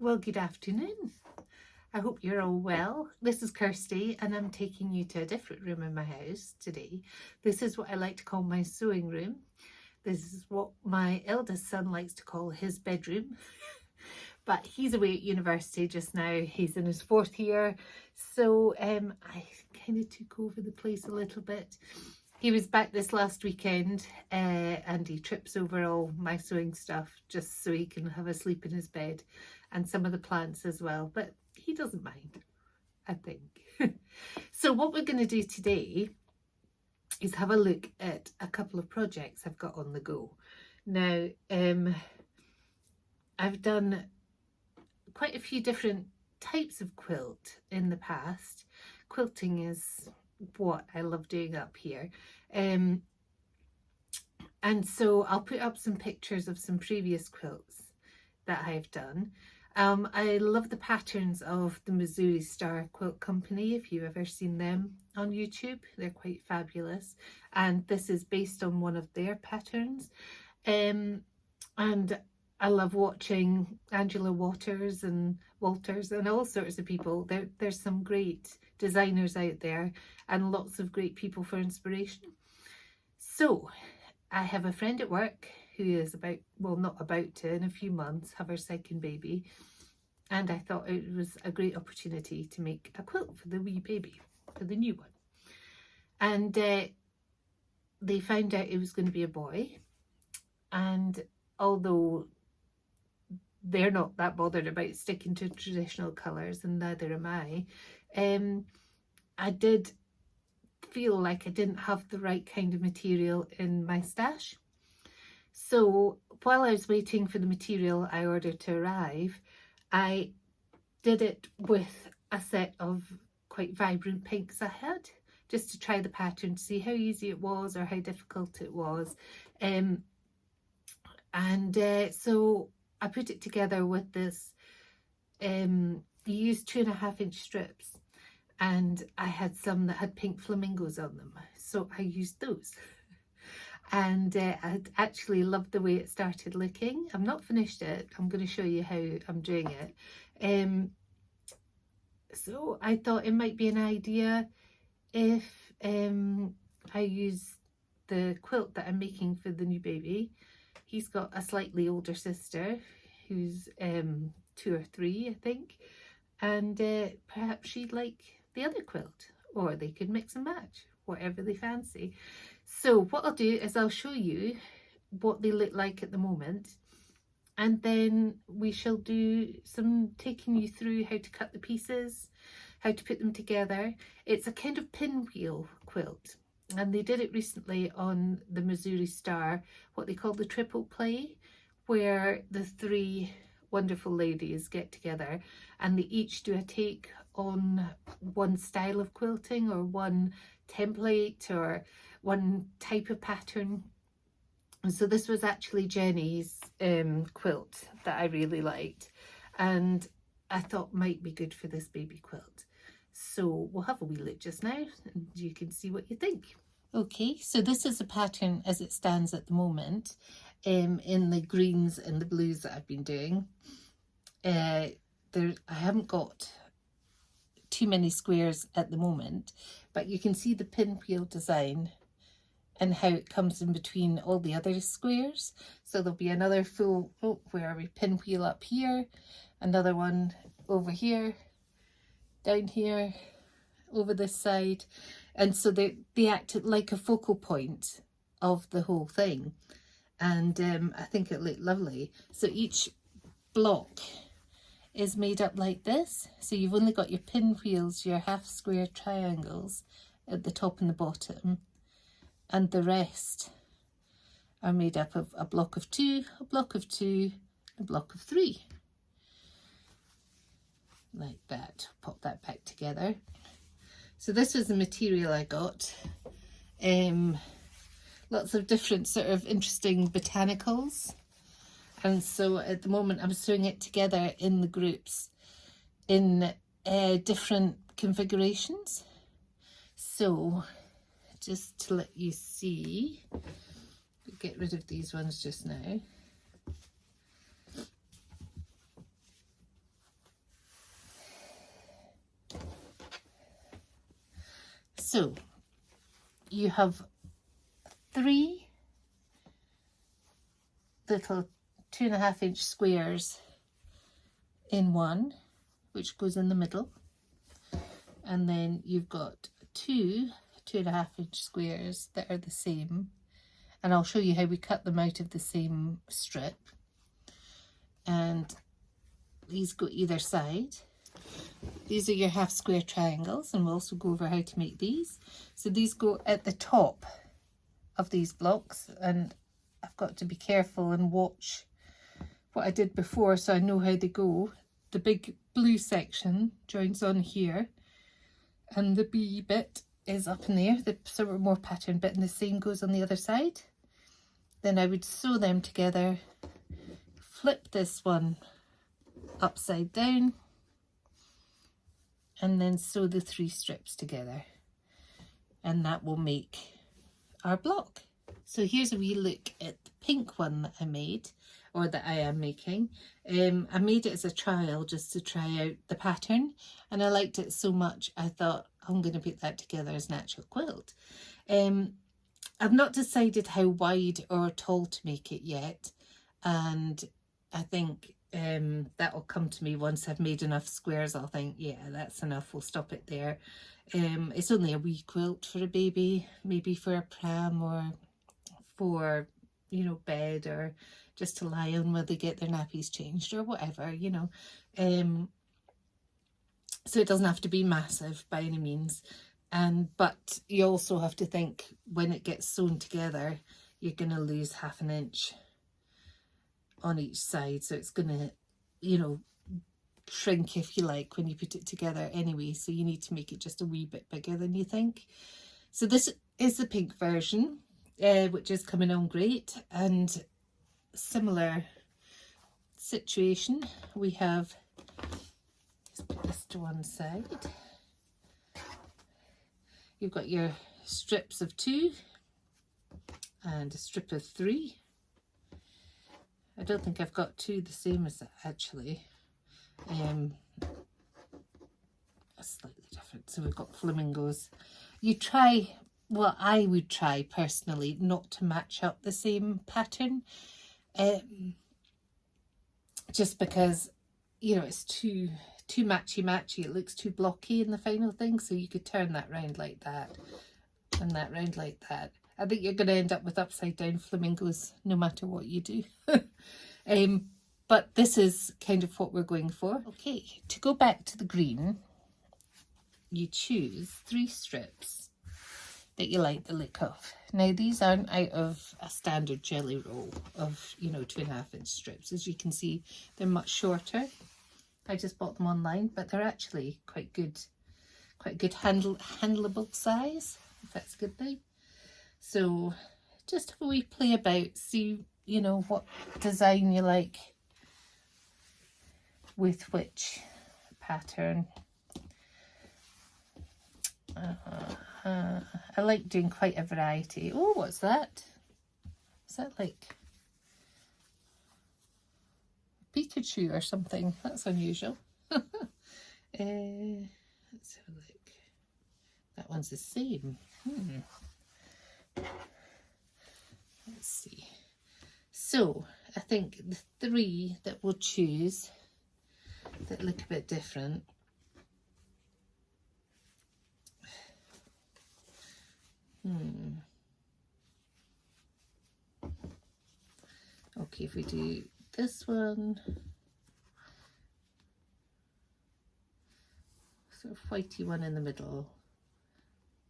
Well, good afternoon. I hope you're all well. This is Kirsty and I'm taking you to a different room in my house today. This is what I like to call my sewing room. This is what my eldest son likes to call his bedroom. But he's away at university just now. He's in his 4th year. So I kind of took over the place a little bit. He was back this last weekend and he trips over all my sewing stuff just so he can have a sleep in his bed and some of the plants as well. But he doesn't mind, I think. So what we're going to do today is have a look at a couple of projects I've got on the go. Now, I've done quite a few different types of quilt in the past. Quilting is what I love doing up here. And so I'll put up some pictures of some previous quilts that I've done. I love the patterns of the Missouri Star Quilt Company, if you've ever seen them on YouTube. They're quite fabulous. And this is based on one of their patterns. And I love watching Angela Walters and all sorts of people. There's some great designers out there and lots of great people for inspiration. So I have a friend at work who is not about to, in a few months, have her second baby. And I thought it was a great opportunity to make a quilt for the wee baby, for the new one. And they found out it was going to be a boy. And although they're not that bothered about sticking to traditional colours, and neither am I did feel like I didn't have the right kind of material in my stash. So while I was waiting for the material I ordered to arrive, I did it with a set of quite vibrant pinks I had, just to try the pattern, to see how easy it was or how difficult it was. So I put it together with this, you use 2.5-inch strips, and I had some that had pink flamingos on them, so I used those. And I actually loved the way it started looking. I'm not finished it. I'm going to show you how I'm doing it. So I thought it might be an idea if I use the quilt that I'm making for the new baby. He's got a slightly older sister who's 2 or 3, I think, and perhaps she'd like the other quilt, or they could mix and match, whatever they fancy. So what I'll do is I'll show you what they look like at the moment, and then we shall do some taking you through how to cut the pieces, how to put them together. It's a kind of pinwheel quilt, and they did it recently on the Missouri Star, what they call the triple play, where the 3 wonderful ladies get together and they each do a take on one style of quilting or one template or one type of pattern. And so this was actually Jenny's quilt that I really liked, and I thought might be good for this baby quilt. So we'll have a wee look just now and you can see what you think. Okay, so this is a pattern as it stands at the moment, in the greens and the blues that I've been doing. I haven't got too many squares at the moment, but you can see the pinwheel design and how it comes in between all the other squares. So there'll be another full, where are we, pinwheel up here, another one over here, down here, over this side. And so they act like a focal point of the whole thing. And I think it looked lovely. So each block is made up like this. So you've only got your pinwheels, your half square triangles at the top and the bottom, and the rest are made up of a block of 2, a block of 2, a block of 3. Like that. Pop that back together. So this was the material I got. Lots of different sort of interesting botanicals. And so at the moment I'm sewing it together in the groups in different configurations. So just to let you see, get rid of these ones just now. have 3 little 2.5-inch squares in one, which goes in the middle, and then you've got 2 2.5-inch squares that are the same, and I'll show you how we cut them out of the same strip, and these go either side. These are your half square triangles, and we'll also go over how to make these. So these go at the top of these blocks, and I've got to be careful and watch what I did before so I know how they go. The big blue section joins on here, and the B bit is up in there, the sort of more pattern bit, and the same goes on the other side. Then I would sew them together, flip this one upside down, and then sew the 3 strips together, and that will make our block. So here's a wee look at the pink one that I made, or that I am making. I made it as a trial just to try out the pattern, and I liked it so much I thought I'm going to put that together as an actual quilt. I've not decided how wide or tall to make it yet, and I think that will come to me once I've made enough squares. I'll think, yeah, that's enough, we'll stop it there. It's only a wee quilt for a baby, maybe for a pram or for, you know, bed, or just to lie on while they get their nappies changed or whatever, you know. So it doesn't have to be massive by any means. But you also have to think when it gets sewn together, you're going to lose 1/2 inch on each side. So it's going to, you know, shrink, if you like, when you put it together anyway. So you need to make it just a wee bit bigger than you think. So this is the pink version, which is coming on great. And similar situation, we have, let's put this to one side. You've got your strips of 2 and a strip of 3. I don't think I've got 2 the same as that actually. Slightly different. So we've got flamingos. You try, well, I would try personally not to match up the same pattern, just because, you know, it's too matchy. It looks too blocky in the final thing. So you could turn that round like that and that round like that. I think you're going to end up with upside down flamingos no matter what you do. But this is kind of what we're going for. Okay, to go back to the green, you choose 3 strips that you like the look of. Now these aren't out of a standard jelly roll of, you know, 2.5-inch strips. As you can see, they're much shorter. I just bought them online, but they're actually quite good handleable size, if that's a good thing. So just have a wee play about, see, you know, what design you like with which pattern. I like doing quite a variety. Oh, what's that? Is that like Pikachu or something? That's unusual. Let's have a look. That one's the same. Let's see. So I think the 3 that we'll choose that look a bit different. Okay, if we do this one, sort of whitey one in the middle,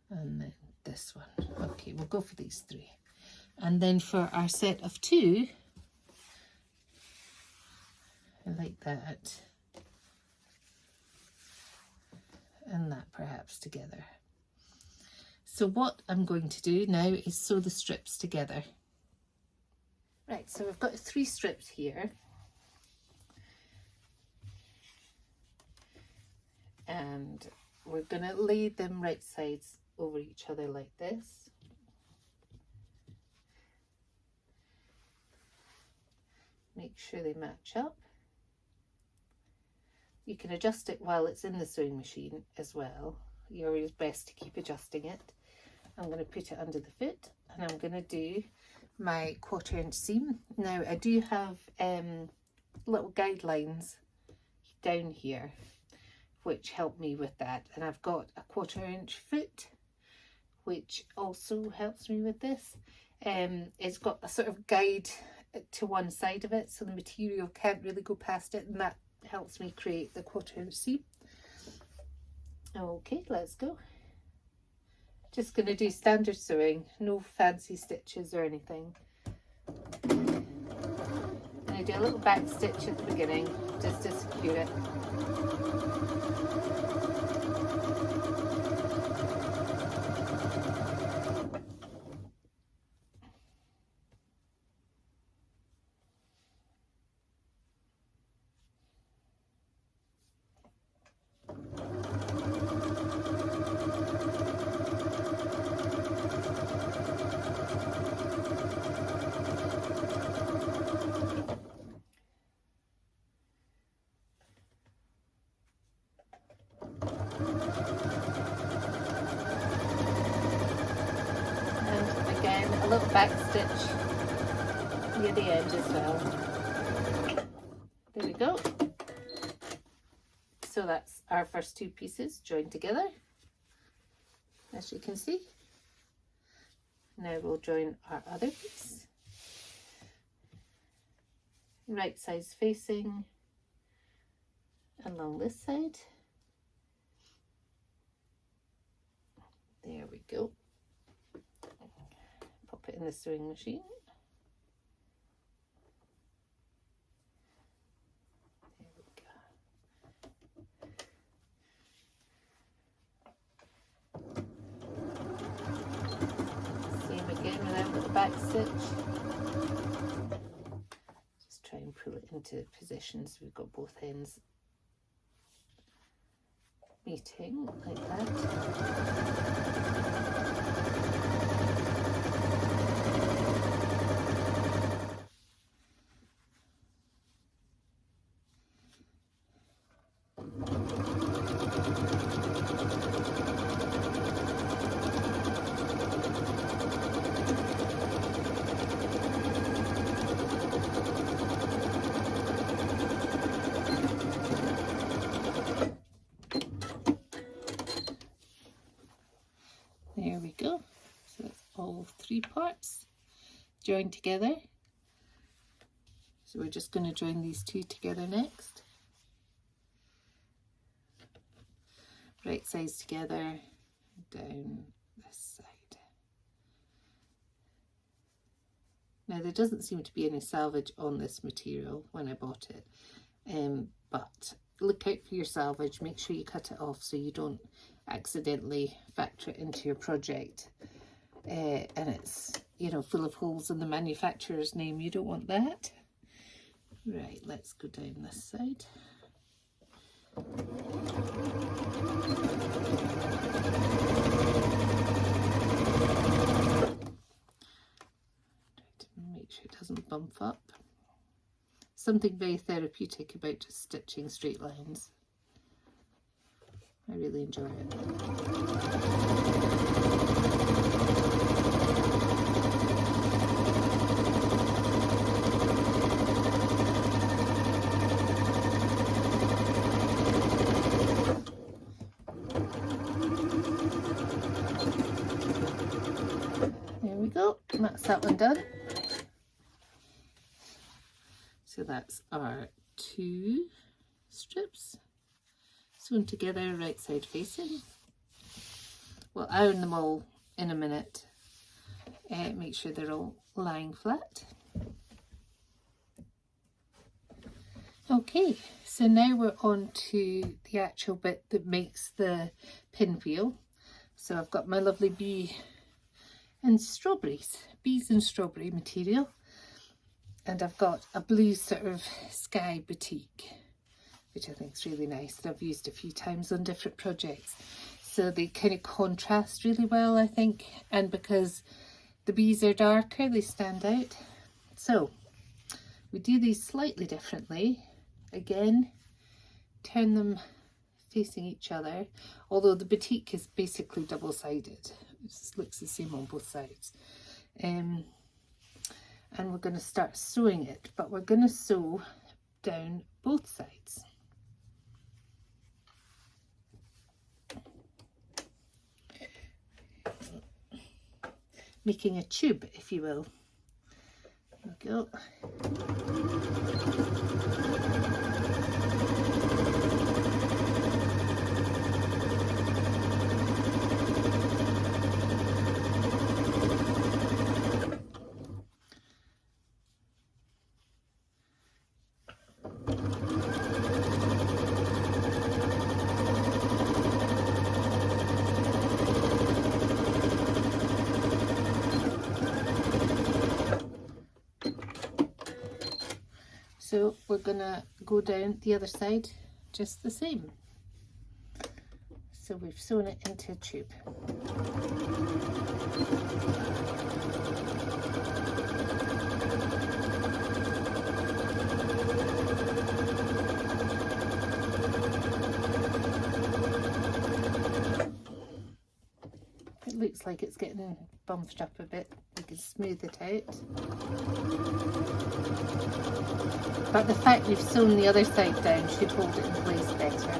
and then this one. Okay, we'll go for these 3. And then for our set of 2, I like that and that perhaps together. So what I'm going to do now is sew the strips together. Right, so we've got 3 strips here. And we're going to lay them right sides over each other like this. Make sure they match up. You can adjust it while it's in the sewing machine as well. You're always best to keep adjusting it. I'm going to put it under the foot, and I'm going to do my 1/4 inch seam. Now I do have little guidelines down here which help me with that, and I've got a 1/4 inch foot which also helps me with this. It's got a sort of guide to one side of it, so the material can't really go past it, and that helps me create the 1/4 inch seam. Okay, let's go. Just going to do standard sewing, no fancy stitches or anything. And I do a little back stitch at the beginning just to secure it. A little back stitch near the edge as well. There we go. So that's our first 2 pieces joined together, as you can see. Now we'll join our other piece, right sides facing along this side. There we go. Pop it in the sewing machine. There we go. Same again without the back stitch. Just try and pull it into position so we've got both ends meeting like that. There we go. So that's all 3 parts joined together. So we're just going to join these 2 together next. Right sides together, down this side. Now there doesn't seem to be any salvage on this material when I bought it, but look out for your salvage. Make sure you cut it off so you don't accidentally factor it into your project and it's, you know, full of holes in the manufacturer's name. You don't want that. Right, let's go down this side. Try to make sure it doesn't bump up. Something very therapeutic about just stitching straight lines. I really enjoy it. There we go, that's that one done. So that's our 2 strips sewn together, right side facing. We'll iron them all in a minute. Make sure they're all lying flat. Okay, so now we're on to the actual bit that makes the pinwheel. So I've got my lovely bees and strawberry material, and I've got a blue sort of sky boutique, which I think is really nice, that I've used a few times on different projects. So they kind of contrast really well, I think, and because the bees are darker, they stand out. So we do these slightly differently. Again, turn them facing each other, although the batik is basically double-sided. It just looks the same on both sides. And we're going to start sewing it, but we're going to sew down both sides. Making a tube, if you will. There we go. So we're going to go down the other side just the same. So we've sewn it into a tube. It looks like it's getting bumped up a bit. We can smooth it out. But the fact we've sewn the other side down should hold it in place better.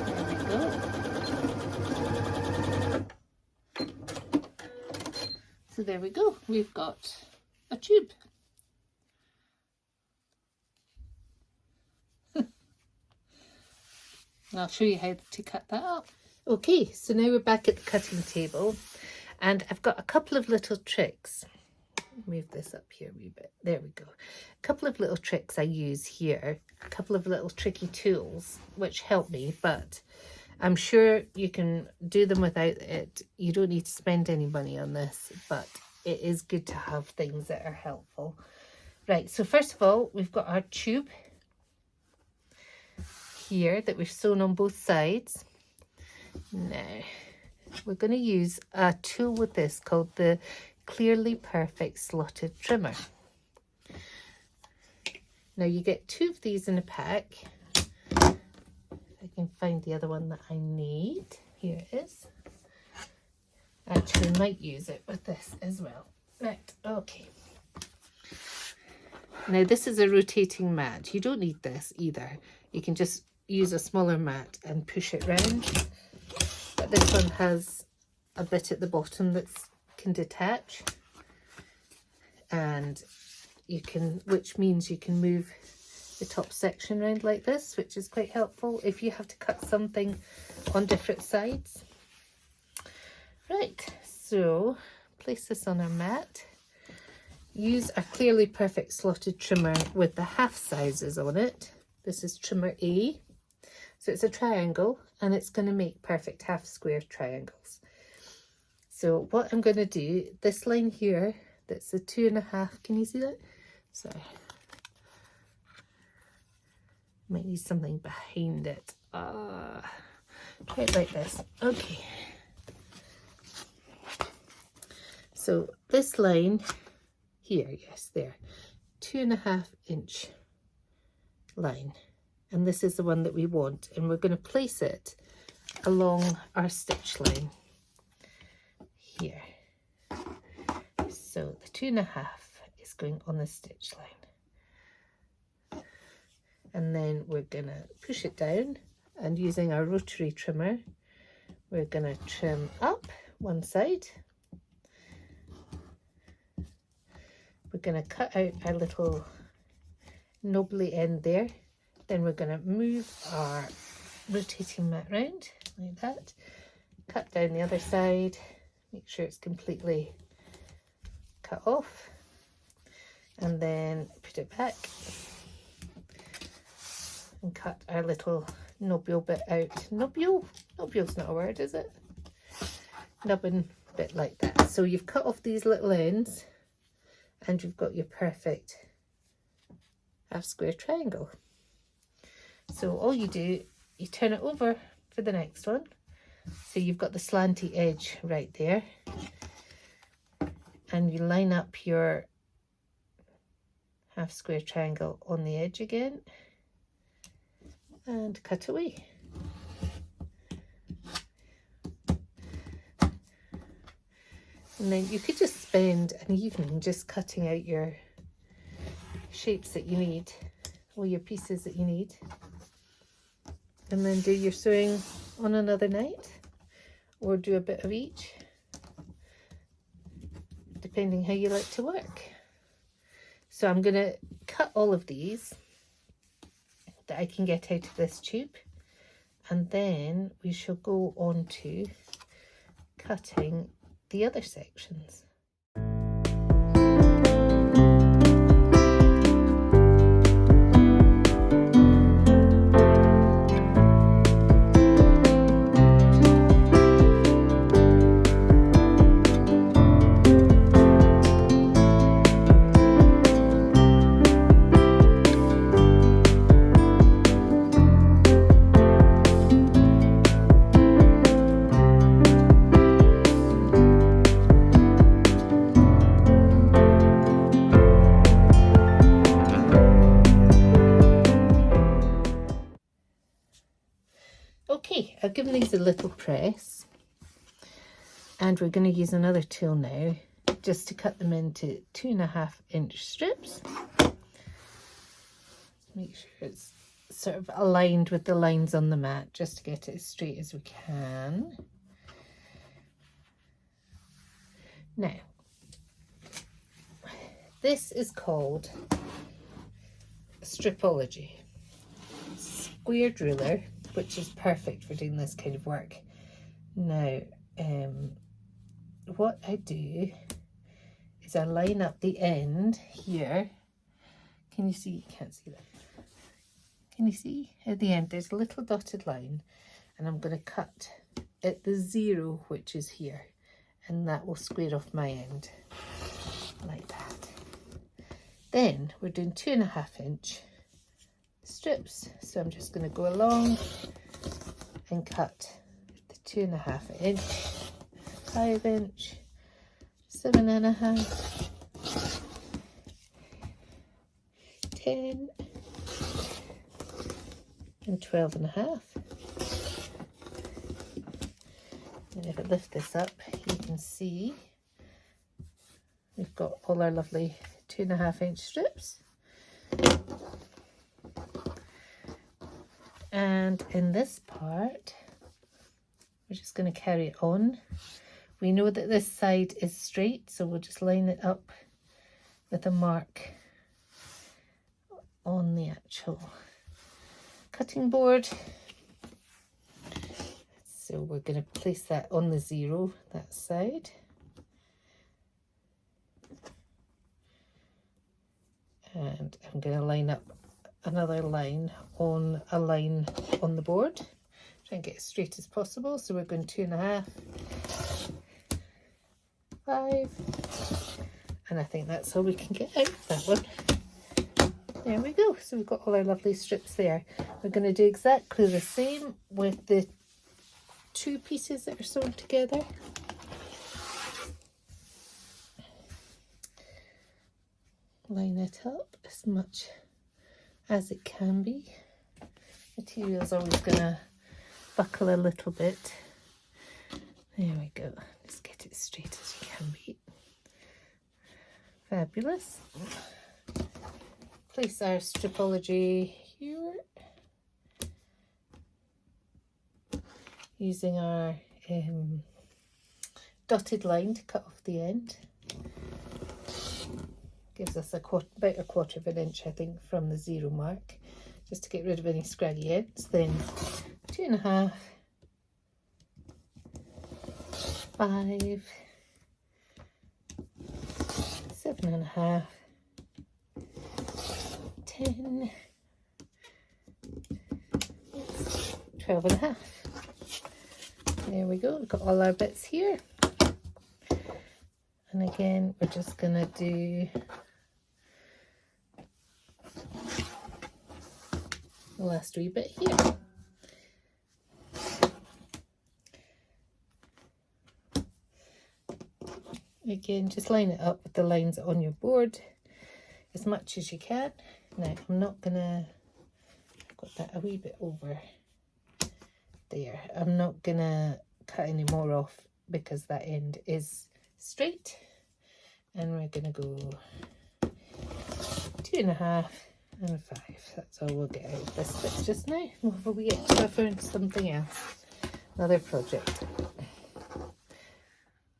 There we go. So there we go. We've got a tube. And I'll show you how to cut that up. Okay, so now we're back at the cutting table, and I've got a couple of little tricks. Move this up here a wee bit. There we go. A couple of little tricks I use here, a couple of little tricky tools which help me, but I'm sure you can do them without it. You don't need to spend any money on this, but it is good to have things that are helpful. Right, so first of all, we've got our tube here that we've sewn on both sides. Now we're going to use a tool with this called the Clearly Perfect Slotted Trimmer. Now you get 2 of these in a pack. I can find the other one that I need. Here it is. Actually might use it with this as well. Right, okay. Now this is a rotating mat. You don't need this either. You can just use a smaller mat and push it round. But this one has a bit at the bottom that can detach, and you can, which means you can move the top section around like this, which is quite helpful if you have to cut something on different sides. Right, so place this on our mat. Use a Clearly Perfect Slotted Trimmer with the half sizes on it. This is trimmer A. So it's a triangle, and it's going to make perfect half square triangles. So what I'm going to do, this line here, that's a 2.5, can you see that? Sorry. Might need something behind it. Try it like this. Okay. So this line here, yes, there, 2.5 inch line. And this is the one that we want, and we're going to place it along our stitch line here. So the 2.5 is going on the stitch line, and then we're going to push it down, and using our rotary trimmer we're going to trim up one side. We're going to cut out our little knobbly end there. Then we're going to move our rotating mat round like that, cut down the other side, make sure it's completely cut off, and then put it back and cut our little nobule bit out. Nobule's not a word, is it? Nubbin bit like that. So you've cut off these little ends, and you've got your perfect half square triangle. So all you do, you turn it over for the next one. So you've got the slanty edge right there, and you line up your half square triangle on the edge again, and cut away. And then you could just spend an evening just cutting out your shapes that you need, or your pieces that you need, and then do your sewing on another night, or do a bit of each, depending how you like to work. So I'm going to cut all of these that I can get out of this tube, and then we shall go on to cutting the other sections. Okay, I've given these a little press, and we're going to use another tool now just to cut them into 2.5-inch strips. Make sure it's sort of aligned with the lines on the mat, just to get it as straight as we can. Now, this is called stripology. Squared ruler, which is perfect for doing this kind of work. Now, what I do is I line up the end here. Can you see? You can't see that. Can you see? At the end, there's a little dotted line, and I'm going to cut at the 0, which is here, and that will square off my end, like that. Then we're doing 2.5-inch strips, so I'm just going to go along and cut the 2.5-inch, 5-inch, 7.5, 10, and 12.5. And if I lift this up, you can see we've got all our lovely 2.5-inch strips. And in this part, we're just going to carry it on. We know that this side is straight, so we'll just line it up with a mark on the actual cutting board. So we're going to place that on the 0, that side. And I'm going to line up another line on a line on the board. Try and get as straight as possible. So we're going 2.5, 5, and I think that's all we can get out of that one. There we go. So we've got all our lovely strips there. We're going to do exactly the same with the 2 pieces that are sewn together. Line it up as much as it can be. Material is always going to buckle a little bit. There we go. Just get it straight as you can be. Fabulous. Place our stripology here, using our dotted line to cut off the end. Gives us about 1/4 of an inch, I think, from the 0 mark, just to get rid of any scraggy ends. Then 2.5, 5, 7.5, 10, 12.5. There we go, we've got all our bits here. And again, we're just going to do the last wee bit here. Again, just line it up with the lines on your board. as much as you can. Now I'm not gonna, I've got that a wee bit over there. I'm not gonna cut any more off because that end is straight, and we're gonna go 2.5 and 5. That's all we'll get out of this bit just now. We'll have a wee extra for something else, another project.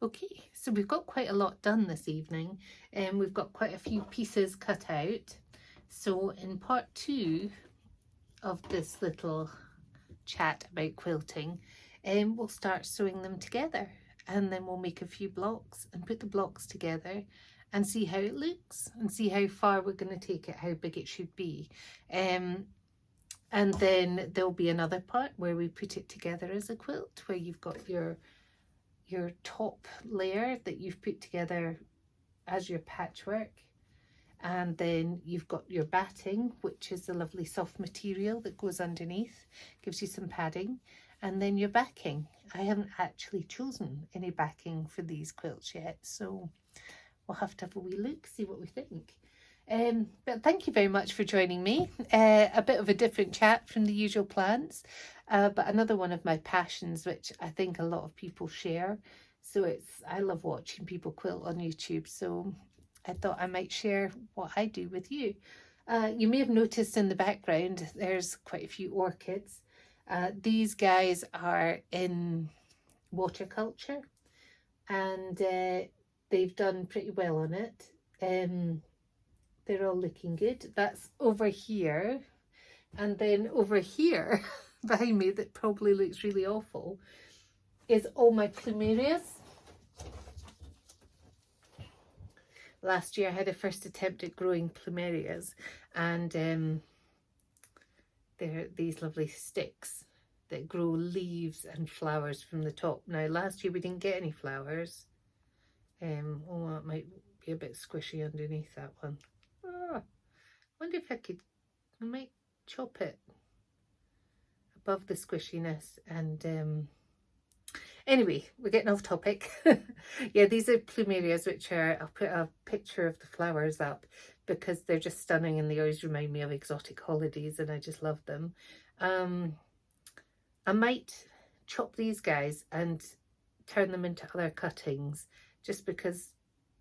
Okay, so we've got quite a lot done this evening, and we've got quite a few pieces cut out. So in part 2 of this little chat about quilting, we'll start sewing them together, and then we'll make a few blocks and put the blocks together and see how it looks and see how far we're going to take it, how big it should be. And then there'll be another part where we put it together as a quilt, where you've got your top layer that you've put together as your patchwork, and then you've got your batting, which is a lovely soft material that goes underneath, gives you some padding, and then your backing. I haven't actually chosen any backing for these quilts yet, so we'll have to have a wee look, see what we think. But thank you very much for joining me. A bit of a different chat from the usual plans, but another one of my passions, which I think a lot of people share. So I love watching people quilt on YouTube, so I thought I might share what I do with you. You may have noticed in the background there's quite a few orchids. These guys are in waterculture, and they've done pretty well on it. They're all looking good. That's over here, and then over here behind me, that probably looks really awful, is all my plumerias. Last year I had a first attempt at growing plumerias, and they're these lovely sticks that grow leaves and flowers from the top. Now last year we didn't get any flowers. Oh, it might be a bit squishy underneath that one. Oh, wonder if I might chop it above the squishiness. And anyway, we're getting off topic. Yeah, these are plumerias, which are, I'll put a picture of the flowers up because they're just stunning and they always remind me of exotic holidays, and I just love them. I might chop these guys and turn them into other cuttings, just because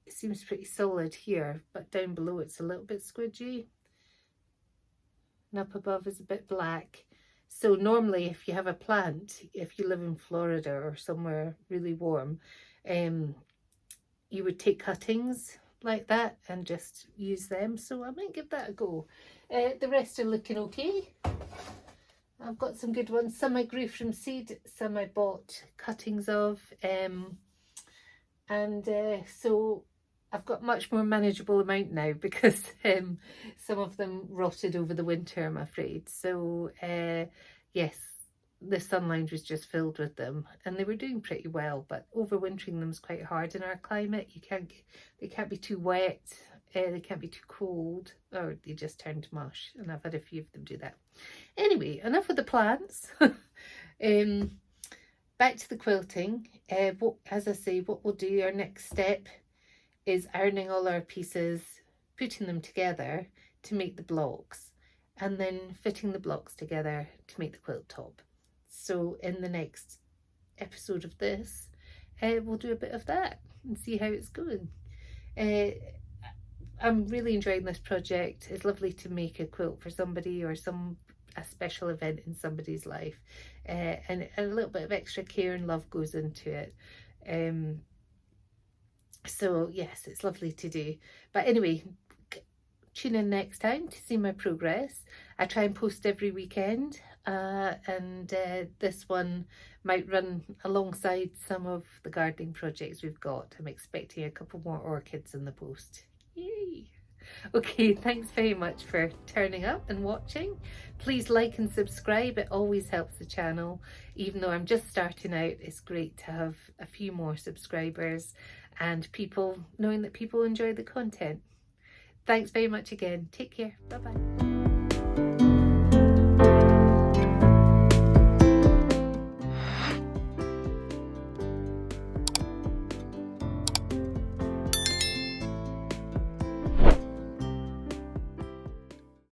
it seems pretty solid here, but down below it's a little bit squidgy, and up above is a bit black. So normally if you have a plant, if you live in Florida or somewhere really warm, you would take cuttings like that and just use them. So I might give that a go. The rest are looking okay. I've got some good ones. Some I grew from seed, some I bought cuttings of. So I've got much more manageable amount now because some of them rotted over the winter, I'm afraid. So yes, the sun lounge was just filled with them, and they were doing pretty well, but overwintering them is quite hard in our climate. They can't be too wet, they can't be too cold, or they just turn to mush, and I've had a few of them do that. Anyway, enough of the plants. Back to the quilting. As I say, what we'll do, our next step is ironing all our pieces, putting them together to make the blocks, and then fitting the blocks together to make the quilt top. So in the next episode of this, we'll do a bit of that and see how it's going. I'm really enjoying this project. It's lovely to make a quilt for somebody or a special event in somebody's life, and a little bit of extra care and love goes into it. So yes, it's lovely to do. But anyway, tune in next time to see my progress. I try and post every weekend, and this one might run alongside some of the gardening projects we've got. I'm expecting a couple more orchids in the post. Yay! Okay, thanks very much for turning up and watching. Please like and subscribe, it always helps the channel. Even though I'm just starting out, it's great to have a few more subscribers and knowing that people enjoy the content. Thanks very much again. Take care. Bye bye.